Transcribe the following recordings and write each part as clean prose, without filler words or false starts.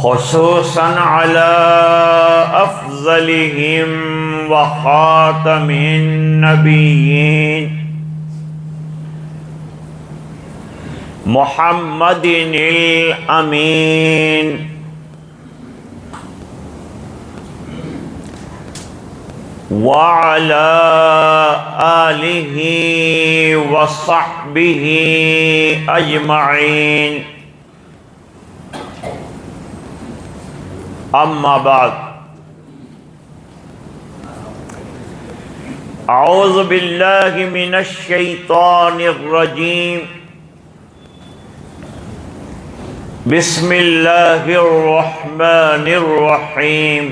خصوصا على أفضلهم وخاتم النبيين محمد الأمين وعلى آله وصحبه أجمعين اما بعد اعوذ باللہ من الشیطان الرجیم بسم اللہ الرحمن الرحیم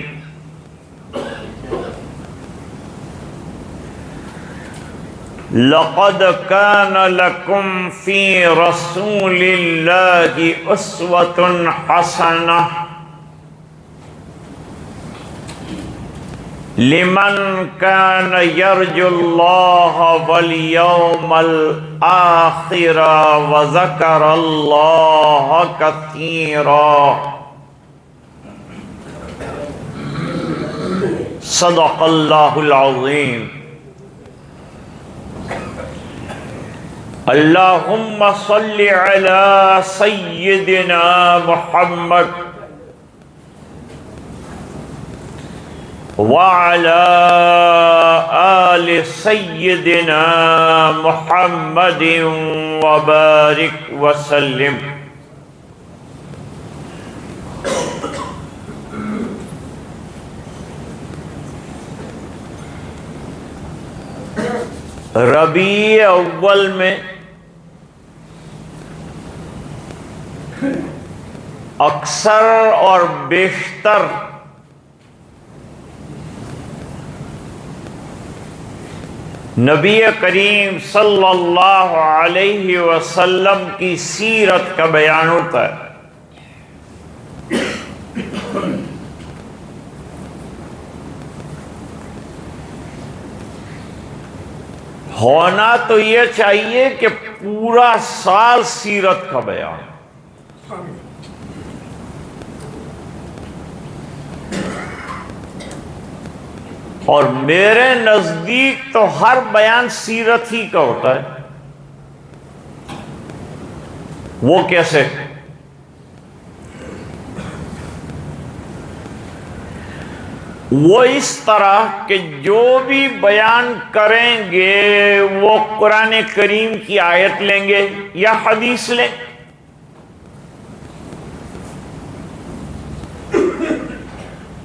لقد كان لكم في رسول الله أسوة حسنة لمن كان يرجو الله واليوم الآخر وذكر الله كثيرا صدق الله العظيم اللهم صل على سيدنا محمد وعلى آل سيدنا محمد وبارك وسلم ربیع اول میں اکثر اور بیشتر نبی کریم صلی اللہ علیہ وسلم کی سیرت کا بیان ہوتا ہے۔ ہونا تو یہ چاہیے کہ پورا سال سیرت کا بیان، اور میرے نزدیک تو ہر بیان سیرت ہی کا ہوتا ہے۔ وہ کیسے؟ وہ اس طرح کہ جو بھی بیان کریں گے وہ قرآن کریم کی آیت لیں گے یا حدیث لیں۔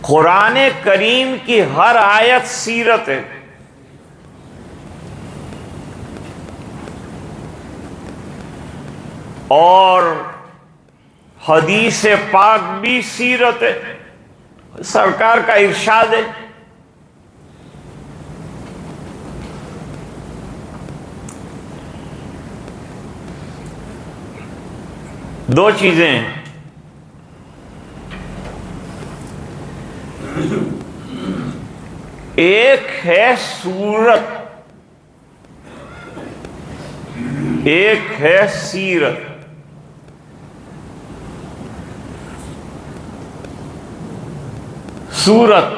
قرآن کریم کی ہر آیت سیرت ہے، اور حدیث پاک بھی سیرت ہے۔ سرکار کا ارشاد ہے، دو چیزیں ہیں، ایک ہے صورت، ایک ہے سیرت۔ صورت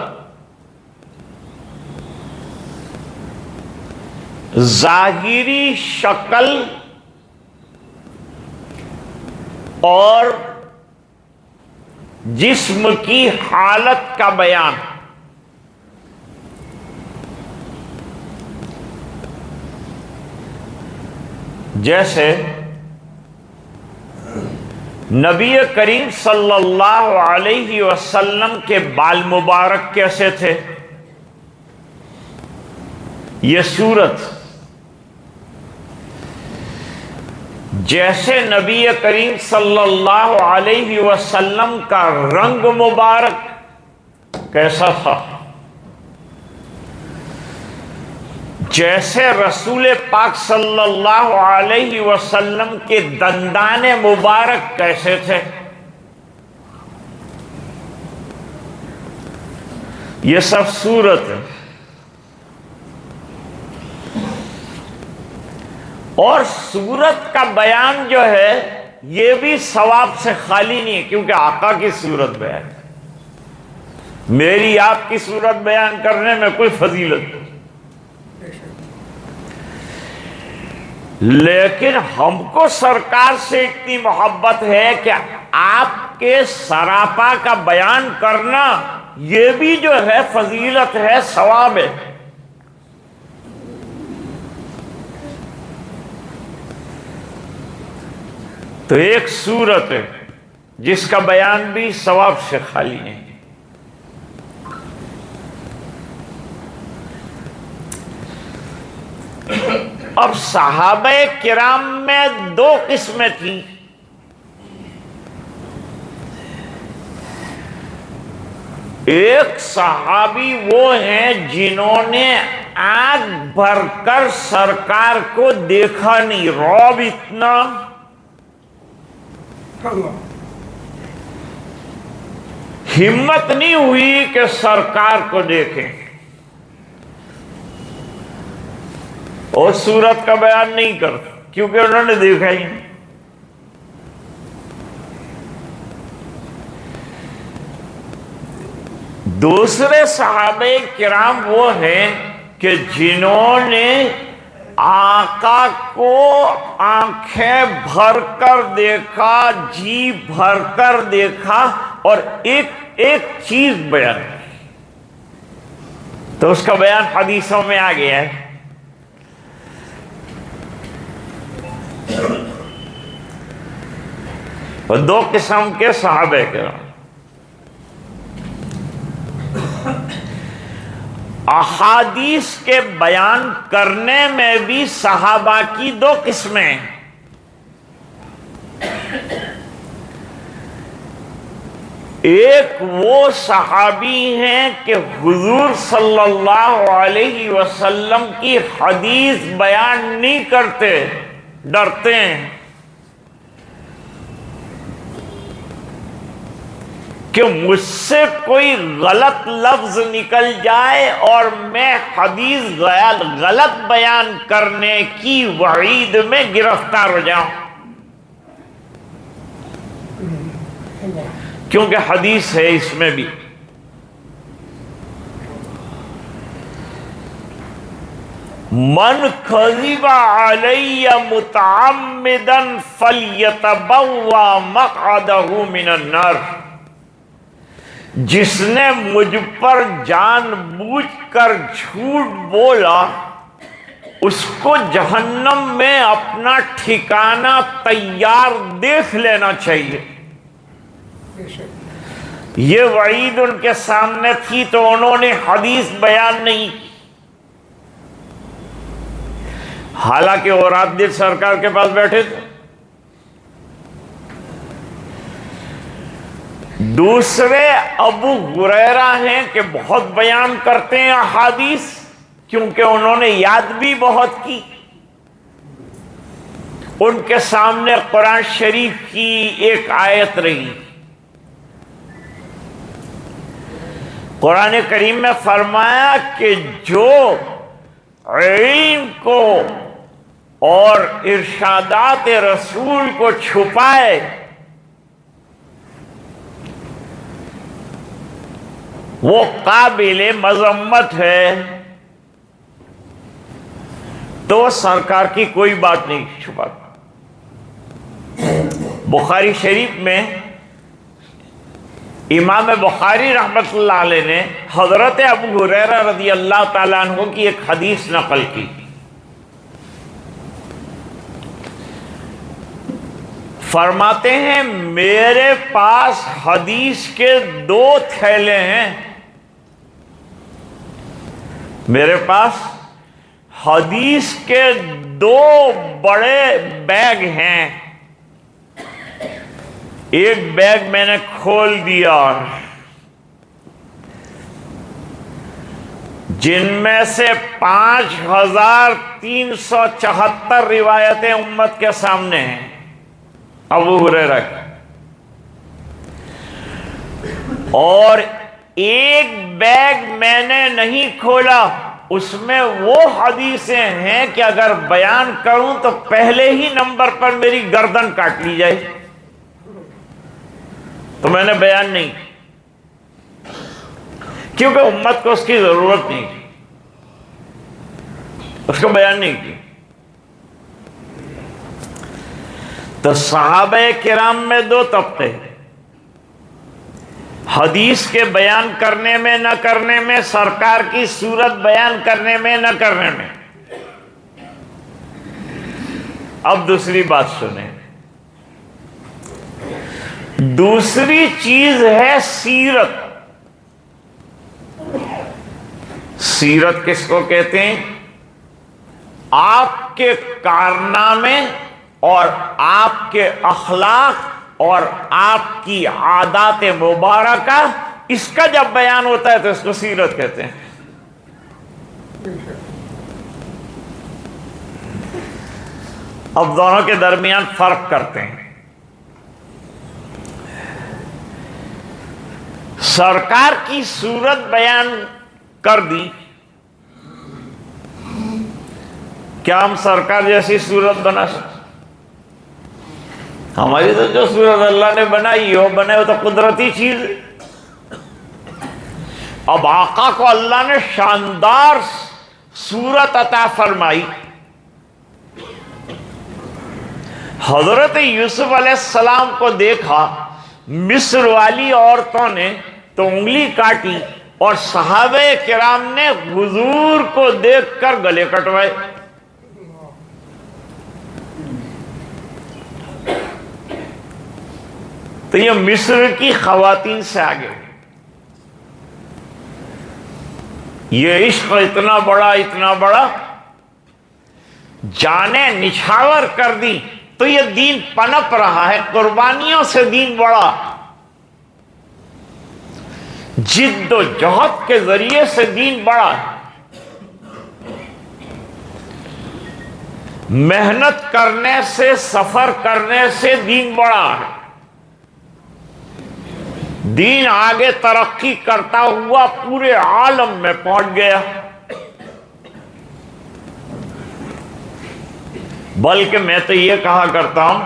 ظاہری شکل اور جسم کی حالت کا بیان۔ جیسے نبی کریم صلی اللہ علیہ وسلم کے بال مبارک کیسے تھے، یہ صورت۔ جیسے نبی کریم صلی اللہ علیہ وسلم کا رنگ مبارک کیسا تھا، جیسے رسول پاک صلی اللہ علیہ وسلم کے دندان مبارک کیسے تھے، یہ سب صورت ہے۔ اور صورت کا بیان جو ہے یہ بھی ثواب سے خالی نہیں ہے، کیونکہ آقا کی صورت بیان ہے۔ میری آپ کی صورت بیان کرنے میں کوئی فضیلت نہیں، لیکن ہم کو سرکار سے اتنی محبت ہے کہ آپ کے سراپا کا بیان کرنا یہ بھی جو ہے فضیلت ہے، ثواب ہے۔ تو ایک صورت ہے جس کا بیان بھی ثواب سے خالی نہیں۔ اب صحابہ کرام میں دو قسمیں تھیں، ایک صحابی وہ ہیں جنہوں نے آنکھ بھر کر سرکار کو دیکھا نہیں، رعب اتنا، ہمت نہیں ہوئی کہ سرکار کو دیکھیں، اور صورت کا بیان نہیں کرتے کیونکہ انہوں نے دیکھا ہی نہیں۔ دوسرے صحابہ کرام وہ ہیں کہ جنہوں نے آقا کو آنکھیں بھر کر دیکھا، جی بھر کر دیکھا، اور ایک ایک چیز بیان کی، تو اس کا بیان حدیثوں میں آ گیا ہے۔ اور دو قسم کے صحابہ کرام، احادیث کے بیان کرنے میں بھی صحابہ کی دو قسمیں، ایک وہ صحابی ہیں کہ حضور صلی اللہ علیہ وسلم کی حدیث بیان نہیں کرتے، ڈرتے ہیں کہ مجھ سے کوئی غلط لفظ نکل جائے اور میں حدیث غلط بیان کرنے کی وعید میں گرفتار ہو جاؤں، کیونکہ حدیث ہے اس میں بھی۔ من کذب علی متعمدا فلیتبوا مقعدہ من النار، جس نے مجھ پر جان بوجھ کر جھوٹ بولا اس کو جہنم میں اپنا ٹھکانہ تیار دیکھ لینا چاہیے۔ یہ وعید ان کے سامنے تھی تو انہوں نے حدیث بیان نہیں کی، حالانکہ وہ رات دن سرکار کے پاس بیٹھے تھے۔ دوسرے ابو ہریرہ ہیں کہ بہت بیان کرتے ہیں احادیث، کیونکہ انہوں نے یاد بھی بہت کی، ان کے سامنے قرآن شریف کی ایک آیت رہی، قرآن کریم میں فرمایا کہ جو علم کو اور ارشادات رسول کو چھپائے وہ قابل مذمت ہے، تو سرکار کی کوئی بات نہیں چھپاتا۔ بخاری شریف میں امام بخاری رحمت اللہ علیہ نے حضرت ابو ہریرہ رضی اللہ تعالیٰ عنہ کی ایک حدیث نقل کی، فرماتے ہیں میرے پاس حدیث کے دو تھیلے ہیں، میرے پاس حدیث کے دو بڑے بیگ ہیں، ایک بیگ میں نے کھول دیا جن میں سے 5374 روایتیں امت کے سامنے ہیں ابو ہریرہ کی، اور ایک بیگ میں نے نہیں کھولا اس میں وہ حدیثیں ہیں کہ اگر بیان کروں تو پہلے ہی نمبر پر میری گردن کاٹ لی جائے، تو میں نے بیان نہیں کی، کیونکہ امت کو اس کی ضرورت نہیں تھی، اس کو بیان نہیں کی۔ تو صحابہ کرام میں دو طبقے، حدیث کے بیان کرنے میں نہ کرنے میں، سرکار کی صورت بیان کرنے میں نہ کرنے میں۔ اب دوسری بات سنیں، دوسری چیز ہے سیرت۔ سیرت کس کو کہتے ہیں؟ آپ کے کارنامے اور آپ کے اخلاق اور آپ کی عادات مبارکہ، اس کا جب بیان ہوتا ہے تو اس کو سیرت کہتے ہیں۔ اب دونوں کے درمیان فرق کرتے ہیں۔ سرکار کی صورت بیان کر دی، کیا ہم سرکار جیسی صورت بنا سکتے؟ ہماری تو جو صورت اللہ نے بنائی ہو بنے وہ تو قدرتی چیز ہے۔ اب آقا کو اللہ نے شاندار صورت عطا فرمائی، حضرت یوسف علیہ السلام کو دیکھا، مصر والی عورتوں نے تو انگلی کاٹی اور صحابہ کرام نے حضور کو دیکھ کر گلے کٹوائے۔ تو یہ مصر کی خواتین سے آگے، یہ عشق اتنا بڑا جانیں نچھاور کر دی، تو یہ دین پنپ رہا ہے، قربانیوں سے دین بڑا، جد و جہد کے ذریعے سے دین بڑا ہے، محنت کرنے سے، سفر کرنے سے دین بڑا ہے۔ دین آگے ترقی کرتا ہوا پورے عالم میں پہنچ گیا، بلکہ میں تو یہ کہا کرتا ہوں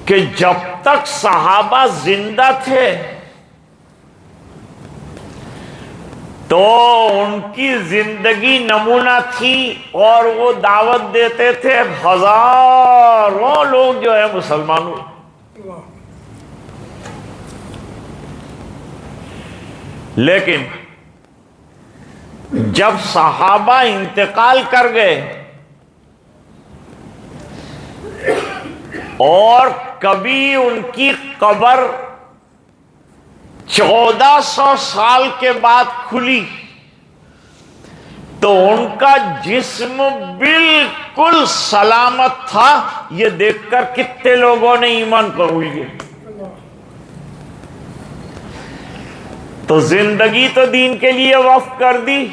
کہ جب تک صحابہ زندہ تھے تو ان کی زندگی نمونہ تھی، اور وہ دعوت دیتے تھے ہزاروں لوگ جو ہے مسلمانوں۔ لیکن جب صحابہ انتقال کر گئے اور کبھی ان کی قبر 1400 سال کے بعد کھلی تو ان کا جسم بالکل سلامت تھا، یہ دیکھ کر کتنے لوگوں نے ایمان قبول کیا۔ تو زندگی تو دین کے لیے وقف کر دی،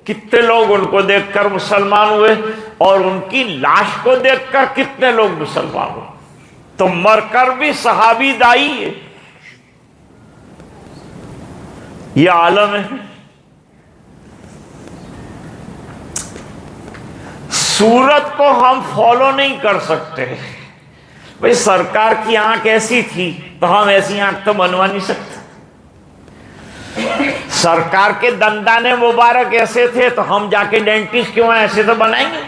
کتنے لوگ ان کو دیکھ کر مسلمان ہوئے، اور ان کی لاش کو دیکھ کر کتنے لوگ مسلمان ہوئے۔ تو مر کر بھی صحابی دائی ہے، یہ عالم ہے۔ صورت کو ہم فالو نہیں کر سکتے، بھئی سرکار کی آنکھ ایسی تھی تو ہم ایسی آنکھ تو بنوا نہیں سکتے، سرکار کے دندان مبارک ایسے تھے تو ہم جا کے ڈینٹسٹ کیوں ہیں، ایسے تو بنائیں گے۔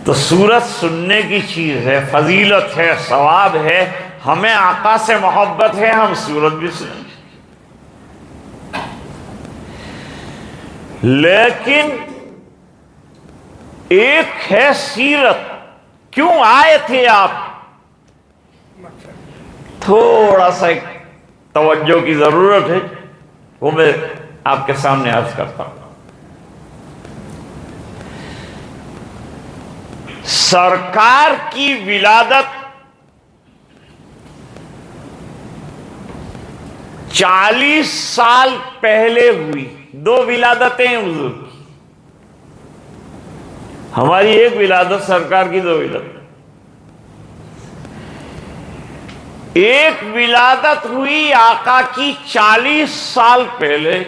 تو صورت سننے کی چیز ہے، فضیلت ہے، ثواب ہے، ہمیں آقا سے محبت ہے، ہم صورت بھی سنیں گے۔ لیکن ایک ہے سیرت، کیوں آئے تھے آپ، تھوڑا سا ایک توجہ کی ضرورت ہے، وہ میں آپ کے سامنے عرض کرتا ہوں۔ سرکار کی ولادت 40 سال پہلے ہوئی، 2 ولادتیں ہیں حضور کی، ہماری ایک ولادت، سرکار کی 2 ولادت۔ ایک ولادت ہوئی آقا کی 40 سال پہلے،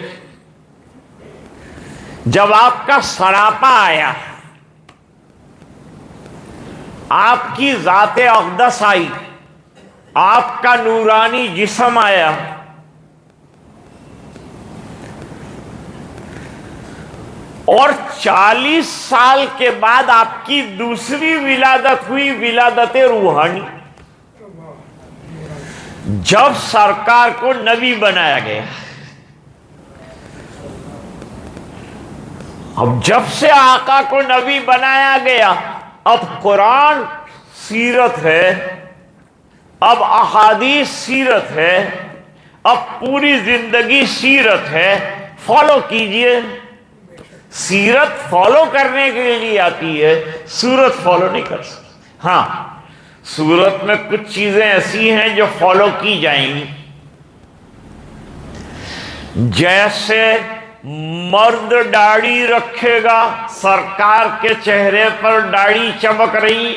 جب آپ کا سراپا آیا، آپ کی ذات اقدس آئی، آپ کا نورانی جسم آیا، اور 40 سال کے بعد آپ کی دوسری ولادت ہوئی، ولادت روحانی، جب سرکار کو نبی بنایا گیا۔ اب جب سے آقا کو نبی بنایا گیا، اب قرآن سیرت ہے، اب احادیث سیرت ہے، اب پوری زندگی سیرت ہے۔ فالو کیجئے۔ سیرت فالو کرنے کے لیے آتی ہے، سورت فالو نہیں کر سکتی۔ ہاں، سورت میں کچھ چیزیں ایسی ہیں جو فالو کی جائیں گی، جیسے مرد داڑھی رکھے گا، سرکار کے چہرے پر داڑھی چمک رہی،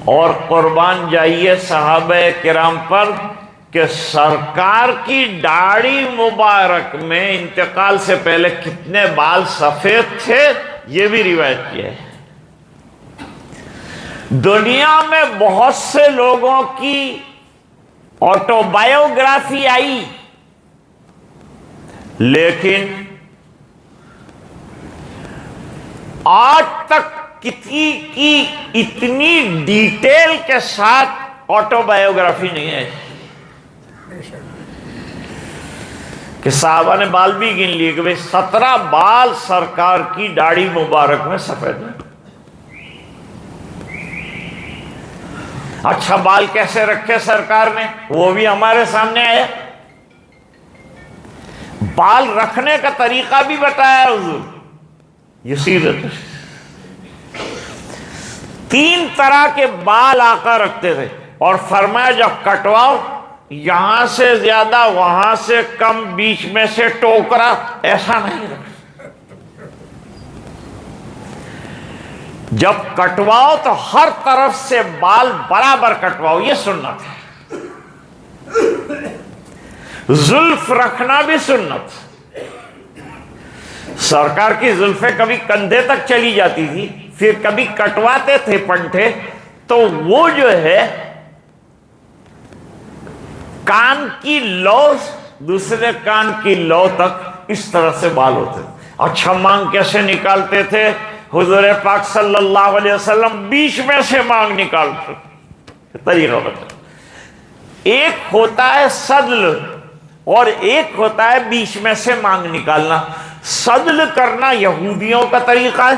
اور قربان جائیے صحابہ کرام پر کہ سرکار کی داڑھی مبارک میں انتقال سے پہلے کتنے بال سفید تھے، یہ بھی روایت کی ہے۔ دنیا میں بہت سے لوگوں کی آٹو بایوگرافی آئی، لیکن آج تک کسی کی اتنی ڈیٹیل کے ساتھ آٹو بایوگرافی نہیں ہے کہ صحابہ نے بال بھی گن لیے کہ 17 بال سرکار کی داڑھی مبارک میں سفید ہیں۔ اچھا، بال کیسے رکھے سرکار نے، وہ بھی ہمارے سامنے آیا۔ بال رکھنے کا طریقہ بھی بتایا حضور، یہ سیرت ہے۔ 3 طرح کے بال آقا رکھتے تھے، اور فرمایا جب کٹواؤ، یہاں سے زیادہ وہاں سے کم، بیچ میں سے ٹوکرا ایسا نہیں رکھ۔ جب کٹواؤ تو ہر طرف سے بال برابر کٹواؤ، یہ سنت ہے۔ زلف رکھنا بھی سنت۔ سرکار کی زلفیں کبھی کندھے تک چلی جاتی تھی، پھر کبھی کٹواتے تھے پنٹھے، تو وہ جو ہے کان کی لو دوسرے کان کی لو تک اس طرح سے بال ہوتے تھے۔ اچھا، مانگ کیسے نکالتے تھے؟ حضور پاک صلی اللہ علیہ وسلم بیچ میں سے مانگ نکالتے، طریقہ بتا۔ ایک ہوتا ہے سدل اور ایک ہوتا ہے بیچ میں سے مانگ نکالنا۔ سدل کرنا یہودیوں کا طریقہ ہے،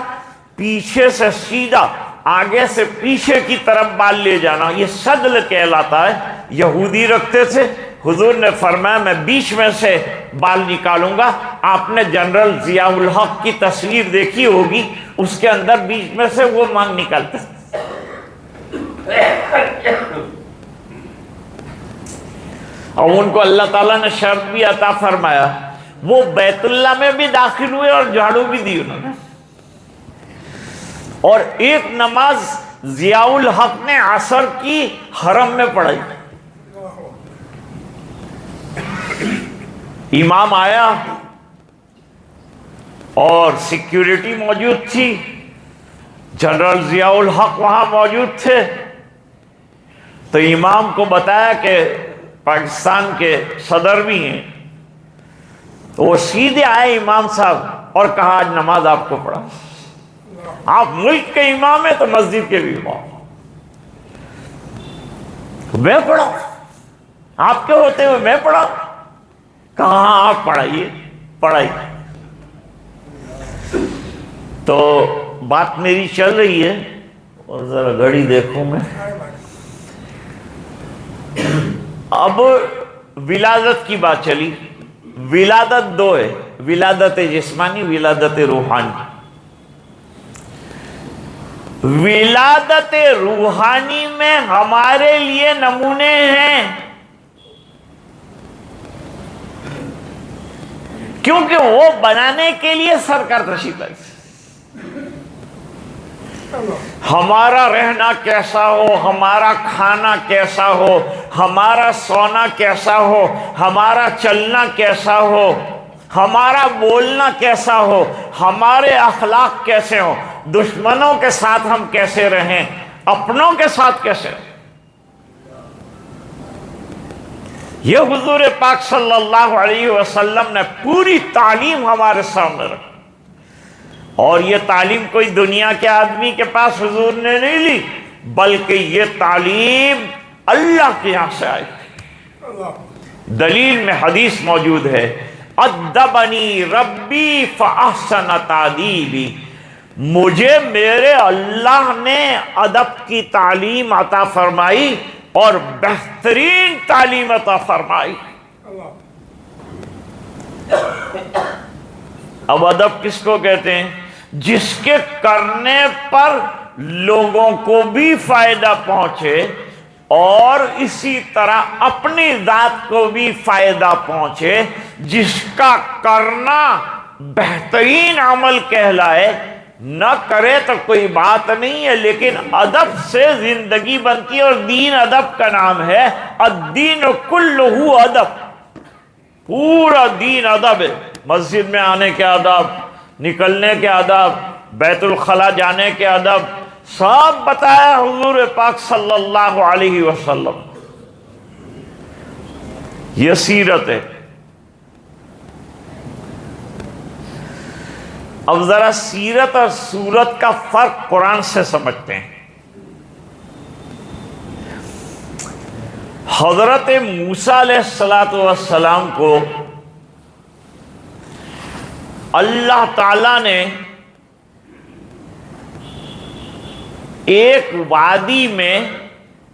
پیچھے سے سیدھا آگے سے پیچھے کی طرف بال لے جانا، یہ سدل کہلاتا ہے۔ یہودی رکھتے تھے، حضور نے فرمایا میں بیچ میں سے بال نکالوں گا۔ آپ نے جنرل ضیاء الحق کی تصویر دیکھی ہوگی، اس کے اندر بیچ میں سے وہ مانگ نکالتے۔ اور ان کو اللہ تعالیٰ نے شرط بھی عطا فرمایا، وہ بیت اللہ میں بھی داخل ہوئے اور جھاڑو بھی دی انہوں نے۔ اور ایک نماز ضیاء الحق نے عصر کی حرم میں پڑھائی۔ امام آیا اور سیکیورٹی موجود تھی، جنرل ضیاء الحق وہاں موجود تھے، تو امام کو بتایا کہ پاکستان کے صدر بھی ہیں، تو وہ سیدھے آئے امام صاحب اور کہا آج نماز آپ کو پڑھا۔ آپ ملک کے امام ہیں تو مسجد کے بھی امام، میں پڑھا، آپ کے ہوتے ہوئے میں پڑھا؟ کہاں آپ پڑھائیے، پڑھائی۔ تو بات میری چل رہی ہے، اور ذرا گھڑی دیکھوں میں۔ اب ولادت کی بات چلی۔ ولادت 2 ہے، ولادت جسمانی، ولادت روحانی۔ ولادت روحانی میں ہمارے لیے نمونے ہیں، کیونکہ وہ بنانے کے لیے سرکار تشریف لائے۔ ہمارا رہنا کیسا ہو، ہمارا کھانا کیسا ہو، ہمارا سونا کیسا ہو، ہمارا چلنا کیسا ہو، ہمارا بولنا کیسا ہو، ہمارے اخلاق کیسے ہو، دشمنوں کے ساتھ ہم کیسے رہیں، اپنوں کے ساتھ کیسے رہیں۔ یہ حضور پاک صلی اللہ علیہ وسلم نے پوری تعلیم ہمارے سامنے رکھی، اور یہ تعلیم کوئی دنیا کے آدمی کے پاس حضور نے نہیں لی، بلکہ یہ تعلیم اللہ کے یہاں سے آئی۔ دلیل میں حدیث موجود ہے، ادبنی ربی فاحسن تادیبی، مجھے میرے اللہ نے ادب کی تعلیم عطا فرمائی اور بہترین تعلیم عطا فرمائی۔ اب ادب کس کو کہتے ہیں؟ جس کے کرنے پر لوگوں کو بھی فائدہ پہنچے اور اسی طرح اپنی ذات کو بھی فائدہ پہنچے، جس کا کرنا بہترین عمل کہلائے، نہ کرے تو کوئی بات نہیں ہے، لیکن ادب سے زندگی بنتی ہے، اور دین ادب کا نام ہے۔ الدین کلہ ادب، پورا دین ادب ہے۔ مسجد میں آنے کے آداب، نکلنے کے آداب، بیت الخلاء جانے کے ادب، سب بتایا حضور پاک صلی اللہ علیہ وسلم۔ یہ سیرت ہے۔ اب ذرا سیرت اور سورت کا فرق قرآن سے سمجھتے ہیں۔ حضرت موسیٰ علیہ السلام کو اللہ تعالیٰ نے ایک وادی میں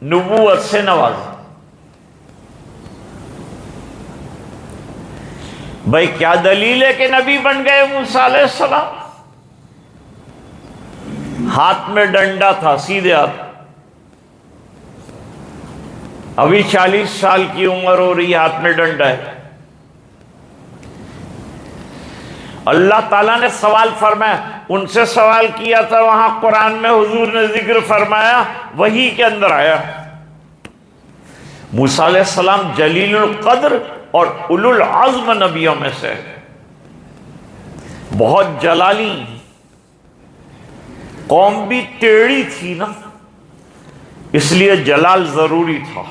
نبوت سے نوازا۔ بھائی کیا دلیل ہے کہ نبی بن گئے موسیٰ علیہ السلام؟ ہاتھ میں ڈنڈا تھا، سیدھے ہاتھ، ابھی 40 سال کی عمر ہو رہی، ہاتھ میں ڈنڈا ہے۔ اللہ تعالیٰ نے سوال فرمایا، ان سے سوال کیا تھا، وہاں قرآن میں حضور نے ذکر فرمایا، وحی کے اندر آیا۔ موسیٰ علیہ السلام جلیل القدر اور اولو العزم نبیوں میں سے، بہت جلالی، قوم بھی ٹیڑھی تھی نا، اس لیے جلال ضروری تھا۔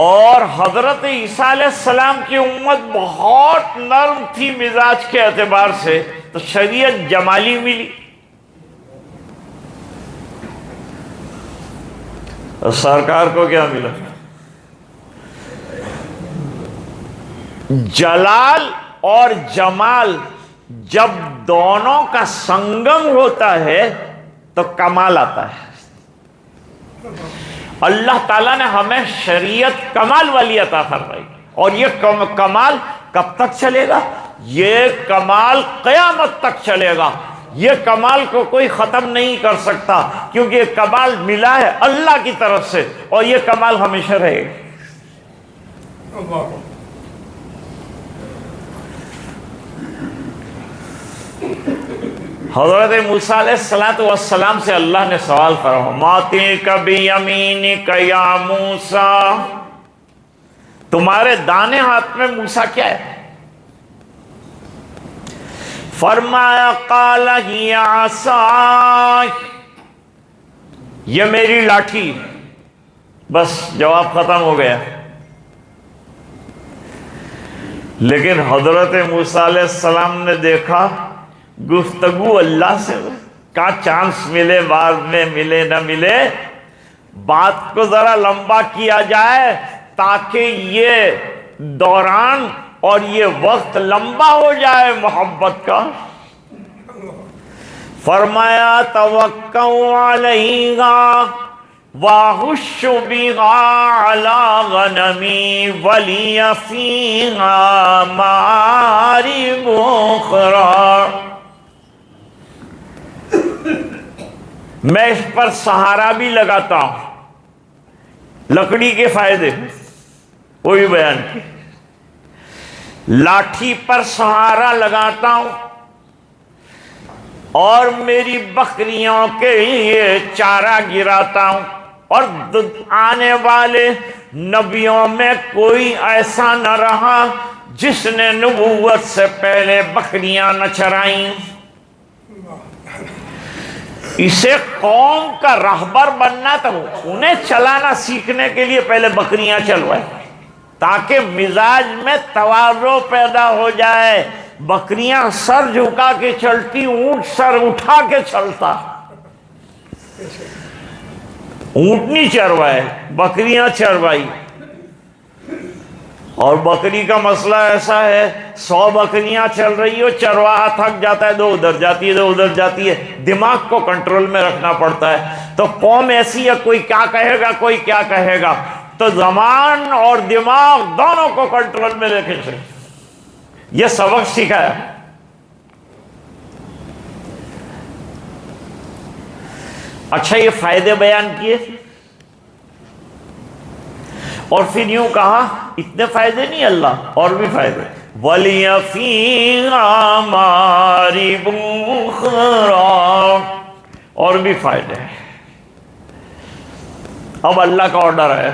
اور حضرت عیسیٰ علیہ السلام کی امت بہت نرم تھی مزاج کے اعتبار سے، تو شریعت جمالی ملی۔ سرکار کو کیا ملا؟ جلال اور جمال جب دونوں کا سنگم ہوتا ہے تو کمال آتا ہے۔ اللہ تعالیٰ نے ہمیں شریعت کمال والی عطا فرمائی، اور یہ کمال کب تک چلے گا؟ یہ کمال قیامت تک چلے گا۔ یہ کمال کو کوئی ختم نہیں کر سکتا، کیونکہ یہ کمال ملا ہے اللہ کی طرف سے، اور یہ کمال ہمیشہ رہے گا۔ حضرت موسیٰ علیہ السلام سے اللہ نے سوال فرمایا، ما تلک بیمینک یا موسیٰ، تمہارے دانے ہاتھ میں موسیٰ کیا ہے؟ فرمایا قال ہی عصای، یہ میری لاٹھی۔ بس جواب ختم ہو گیا۔ لیکن حضرت موسیٰ علیہ السلام نے دیکھا گفتگو اللہ سے کا چانس ملے، بعد میں ملے نہ ملے، بات کو ذرا لمبا کیا جائے تاکہ یہ دوران اور یہ وقت لمبا ہو جائے محبت کا۔ فرمایا توکلوا علیہا وَأَحُشُّ بِهَا عَلَىٰ غَنَمِي وَلِيَ فِيهَا مَآرِبُ أُخْرَىٰ، میں اس پر سہارا بھی لگاتا ہوں۔ لکڑی کے فائدے وہ بھی بیان کی، لاٹھی پر سہارا لگاتا ہوں اور میری بکریوں کے لیے چارہ گراتا ہوں، اور آنے والے نبیوں میں کوئی ایسا نہ رہا جس نے نبوت سے پہلے بکریاں نہ چرائیں۔ اسے قوم کا رہبر بننا تھا، انہیں چلانا سیکھنے کے لیے پہلے بکریاں چلوائے تاکہ مزاج میں تواضع پیدا ہو جائے۔ بکریاں سر جھکا کے چلتی، اونٹ سر اٹھا کے چلتا۔ اونٹ نہیں چروائے، بکریاں چروائی۔ اور بکری کا مسئلہ ایسا ہے، 100 بکریاں چل رہی ہو، چرواہا تھک جاتا ہے، دو ادھر جاتی ہے دو ادھر جاتی ہے، دماغ کو کنٹرول میں رکھنا پڑتا ہے۔ تو قوم ایسی ہے، کوئی کیا کہے گا کوئی کیا کہے گا، تو زبان اور دماغ دونوں کو کنٹرول میں رکھے چلے۔ یہ سبق سکھایا۔ اچھا، یہ فائدے بیان کیے اور پھر یوں کہا اتنے فائدے نہیں اللہ، اور بھی فائدے۔ وَلِيَ فِيهَا مَآرِبُ أُخْرَىٰ، اور بھی فائدے ہیں۔ اب اللہ کا آرڈر ہے،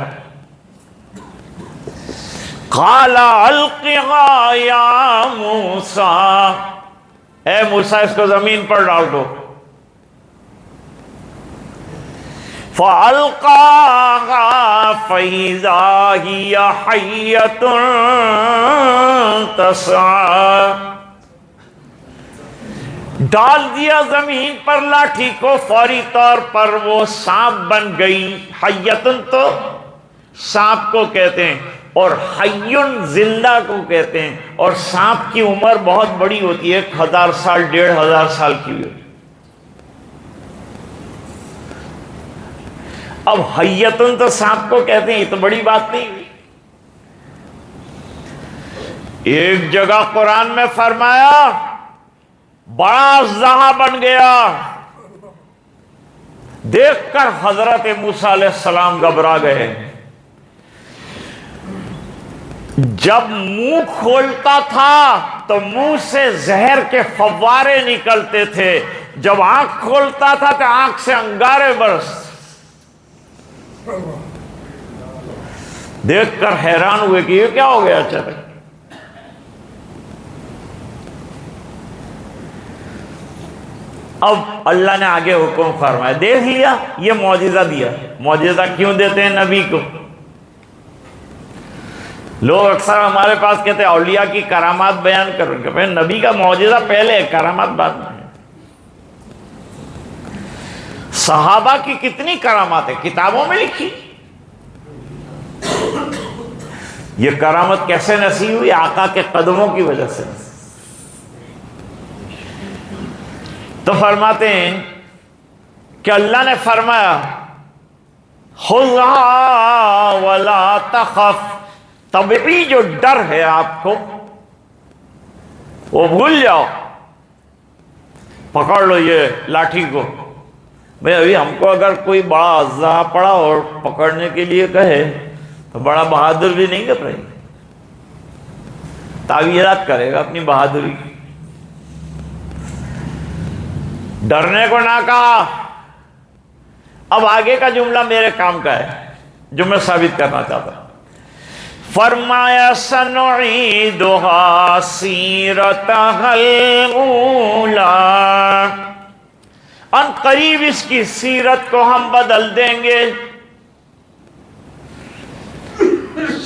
قَالَ أَلْقِهَا يَا مُوسَىٰ، اے موسیٰ اس کو زمین پر ڈال دو۔ فَأَلْقَاهَا فَإِذَا هِيَ حَيَّةٌ تَسْعَىٰ، ڈال دیا زمین پر لاٹھی کو، فوری طور پر وہ سانپ بن گئی۔ حیتن تو سانپ کو کہتے ہیں، اور حیٌ زندہ کو کہتے ہیں، اور سانپ کی عمر بہت بڑی ہوتی ہے، 1000 سال 1500 سال کی ہوتی ہے۔ اب حیتن تو سانپ کو کہتے ہیں، یہ تو بڑی بات نہیں ہوئی۔ ایک جگہ قرآن میں فرمایا بڑا اژدہا بن گیا، دیکھ کر حضرت موسیٰ علیہ السلام گھبرا گئے۔ جب منہ کھولتا تھا تو منہ سے زہر کے فوارے نکلتے تھے، جب آنکھ کھولتا تھا تو آنکھ سے انگارے برستے۔ دیکھ کر حیران ہوئے کہ یہ کیا ہو گیا اچانک۔ اب اللہ نے آگے حکم فرمایا، دیکھ لیا یہ معجزہ دیا۔ معجزہ کیوں دیتے ہیں نبی کو؟ لوگ اکثر ہمارے پاس کہتے ہیں اولیاء کی کرامات بیان کرو گے، پھر نبی کا معجزہ پہلے ہے، کرامات بعد میں۔ صحابہ کی کتنی کرامات ہے، کتابوں میں لکھی۔ یہ کرامت کیسے نصیب ہوئی؟ آقا کے قدموں کی وجہ سے۔ تو فرماتے ہیں کہ اللہ نے فرمایا خُذْهَا وَلَا تَخَفْ، طبعی جو ڈر ہے آپ کو وہ بھول جاؤ، پکڑ لو یہ لاٹھی کو۔ بھئی ابھی ہم کو اگر کوئی بڑا اژدہا پڑا اور پکڑنے کے لیے کہے تو بڑا بہادر بھی نہیں کر رہے، تعویذات کرے گا اپنی بہادری۔ ڈرنے کو نہ کہا۔ اب آگے کا جملہ میرے کام کا ہے جو میں ثابت کرنا چاہتا ہوں۔ فرمایا سنعیدها سیرتها الاولی، ان قریب اس کی سیرت کو ہم بدل دیں گے۔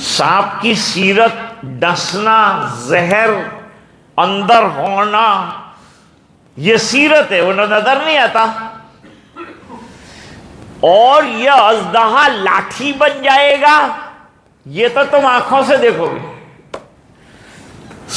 سانپ کی سیرت ڈسنا، زہر اندر ہونا، یہ سیرت ہے، وہ نظر نہیں آتا۔ اور یہ اژدہا لاٹھی بن جائے گا، یہ تو تم آنکھوں سے دیکھو گے۔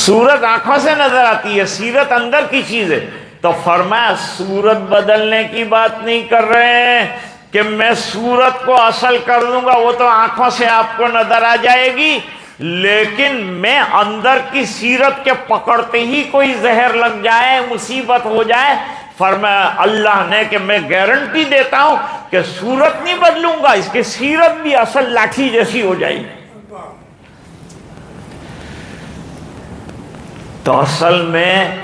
صورت آنکھوں سے نظر آتی ہے، سیرت اندر کی چیز ہے۔ تو فرمایا صورت بدلنے کی بات نہیں کر رہے ہیں کہ میں صورت کو اصل کر دوں گا، وہ تو آنکھوں سے آپ کو نظر آ جائے گی، لیکن میں اندر کی سیرت کے پکڑتے ہی کوئی زہر لگ جائے، مصیبت ہو جائے، فرمایا اللہ نے کہ میں گارنٹی دیتا ہوں کہ صورت نہیں بدلوں گا، اس کی سیرت بھی اصل لاٹھی جیسی ہو جائے گی۔ تو اصل میں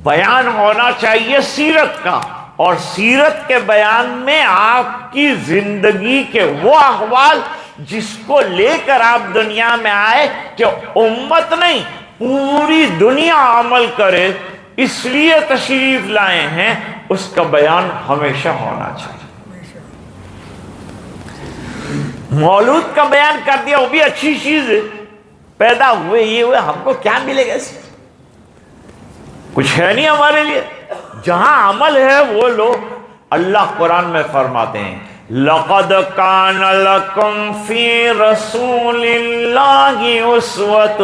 بیان ہونا چاہیے سیرت کا، اور سیرت کے بیان میں آپ کی زندگی کے وہ احوال جس کو لے کر آپ دنیا میں آئے کہ امت نہیں پوری دنیا عمل کرے، اس لیے تشریف لائے ہیں، اس کا بیان ہمیشہ ہونا چاہیے۔ مولود کا بیان کر دیا، وہ بھی اچھی چیز ہے، پیدا ہوئے یہ ہوئے، ہم کو کیا ملے گا اس سے؟ کچھ ہے نہیں ہمارے لیے، جہاں عمل ہے وہ لو۔ اللہ قرآن میں فرماتے ہیں لَقَدْ كَانَ لَكُمْ فِي رَسُولِ اللَّهِ أُسْوَةٌ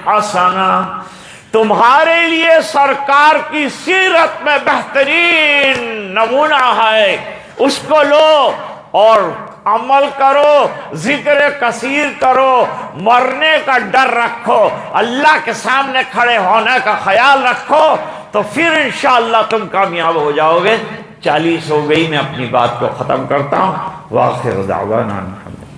حَسَنَةٌ، تمہارے لیے سرکار کی سیرت میں بہترین نمونہ ہے، اس کو لو اور عمل کرو، ذکر کثیر کرو، مرنے کا ڈر رکھو، اللہ کے سامنے کھڑے ہونے کا خیال رکھو، تو پھر انشاءاللہ تم کامیاب ہو جاؤ گے۔ 40 ہو گئی، میں اپنی بات کو ختم کرتا ہوں۔ وآخر دعوانا